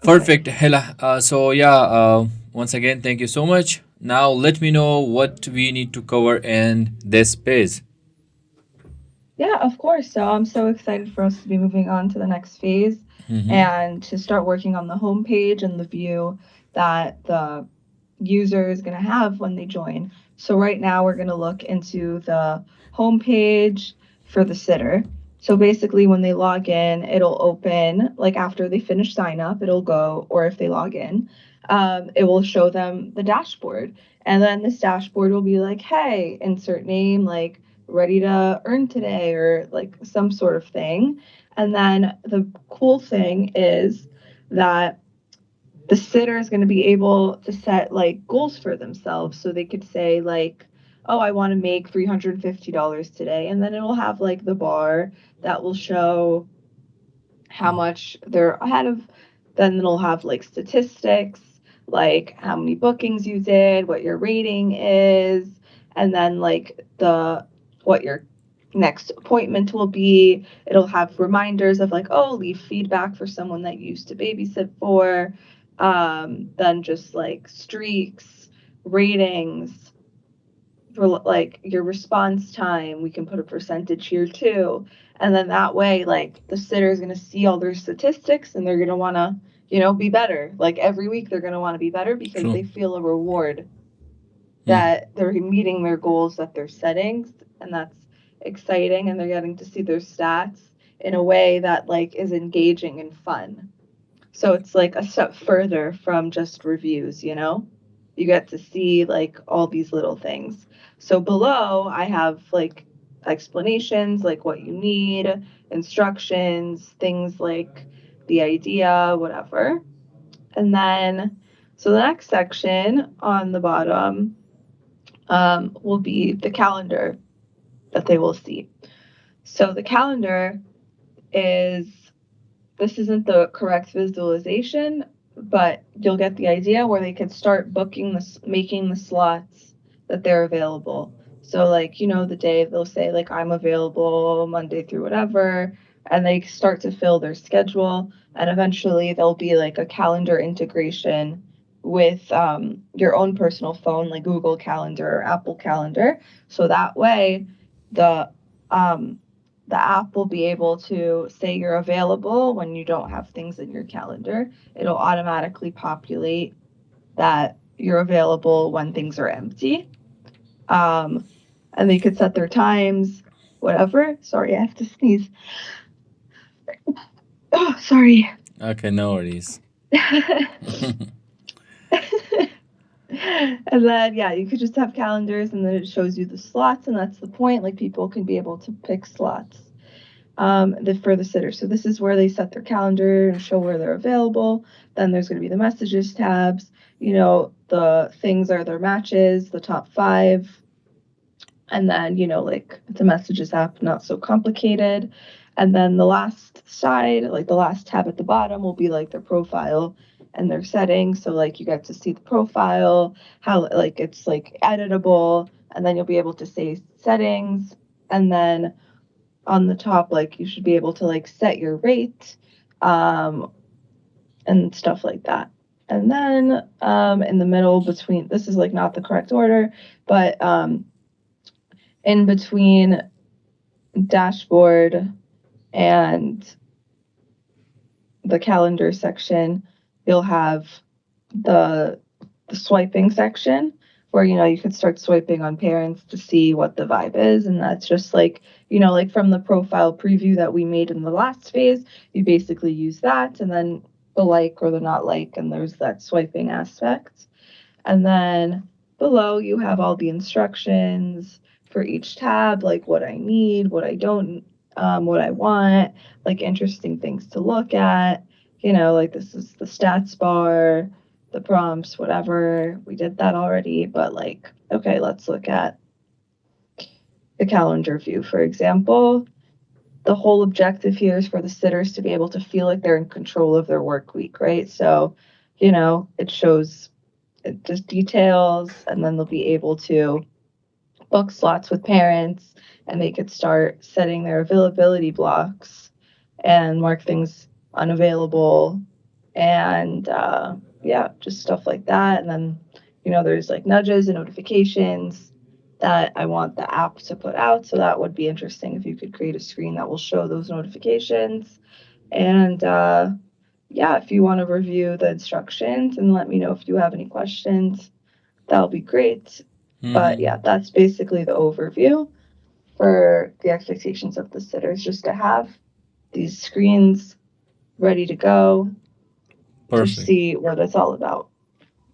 Perfect, Hela. Once again, thank you so much. Now let me know what we need to cover in this phase. Yeah, of course. So I'm so excited for us to be moving on to the next phase Mm-hmm. and to start working on the homepage and the view that the user is going to have when they join. So right now we're going to look into the homepage for the sitter. So basically when they log in, it'll open like after they finish sign up, it'll go, or if they log in, it will show them the dashboard. And then this dashboard will be like, hey, insert name, like ready to earn today, or like some sort of thing. And then the cool thing is that the sitter is going to be able to set like goals for themselves. So they could say, like, oh, I want to make $350 today. And then it'll have like the bar that will show how much they're ahead of. Then it'll have like statistics, like how many bookings you did, what your rating is, and then like the what your next appointment will be. It'll have reminders of like, oh, leave feedback for someone that you used to babysit for. Then just like streaks, ratings, for like your response time. We can put a percentage here too. And then that way, like the sitter is going to see all their statistics and they're going to want to, be better. Like every week, they're going to want to be better because True. they feel a reward Mm. that they're meeting their goals that they're setting. And that's exciting. And they're getting to see their stats in a way that like is engaging and fun. So it's like a step further from just reviews, you know? You get to see like all these little things. So below, I have like explanations, like what you need, instructions, things like the idea, whatever. And then, so the next section on the bottom will be the calendar that they will see. So the calendar is this isn't the correct visualization, but you'll get the idea where they could start booking making the slots that they're available. So like, the day they'll say like I'm available Monday through whatever, and they start to fill their schedule, and eventually there'll be like a calendar integration with your own personal phone, like Google Calendar or Apple Calendar. So that way, the um, the app will be able to say you're available when you don't have things in your calendar. It'll automatically populate that you're available when things are empty. Um, and they could set their times, whatever. Sorry, I have to sneeze. Oh, sorry. Okay, no worries. And then, yeah, you could just have calendars and then it shows you the slots. And that's the point. Like people can be able to pick slots for the sitter. So this is where they set their calendar and show where they're available. Then there's going to be the messages tabs. The things are their matches, the top five, and then like the messages app, not so complicated. And then the last side, like the last tab at the bottom, will be like their profile and their settings. So like you get to see the profile, how like it's like editable, and then you'll be able to say settings, and then on the top, like you should be able to like set your rate, um, and stuff like that. And then in the middle between, this is like not the correct order, but in between dashboard and the calendar section, you'll have the the swiping section where you could start swiping on parents to see what the vibe is, and that's just like like from the profile preview that we made in the last phase. You basically use that, and then the like or the not like, and there's that swiping aspect. And then below you have all the instructions for each tab, like what I need, what I don't, what I want, like interesting things to look at. Like this is the stats bar, the prompts, whatever. We did that already, but like, okay, let's look at the calendar view, for example. The whole objective here is for the sitters to be able to feel like they're in control of their work week, right? So, it shows it just details, and then they'll be able to book slots with parents, and they could start setting their availability blocks and mark things unavailable, and yeah, just stuff like that. And then, there's like nudges and notifications that I want the app to put out. So that would be interesting if you could create a screen that will show those notifications. And yeah, if you want to review the instructions and let me know if you have any questions, that'll be great. But Mm-hmm. yeah, that's basically the overview for the expectations of the sitters, just to have these screens ready to go to Perfect. see what it's all about.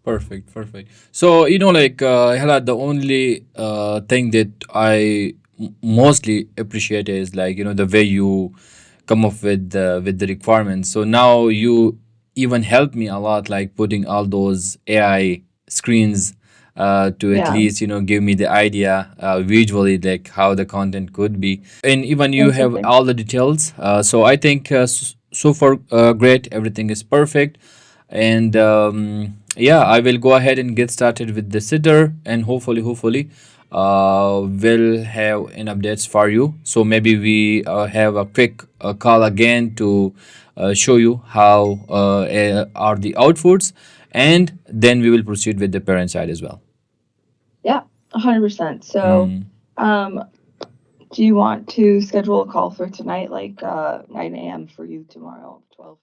Perfect, perfect. So, like, Hela, the only thing that I mostly appreciate is like, the way you come up with the requirements. So now you even help me a lot, like putting all those AI screens to at Yeah, least, give me the idea visually, like how the content could be. And even you have perfect. all the details. So I think so far, great. Everything is perfect. And yeah, I will go ahead and get started with the sitter, and hopefully we'll have an updates for you. So maybe we have a quick call again to show you how are the outputs, and then we will proceed with the parent side as well. Yeah, 100%. So, Hmm. um, do you want to schedule a call for tonight, like 9 a.m. for you tomorrow, 12?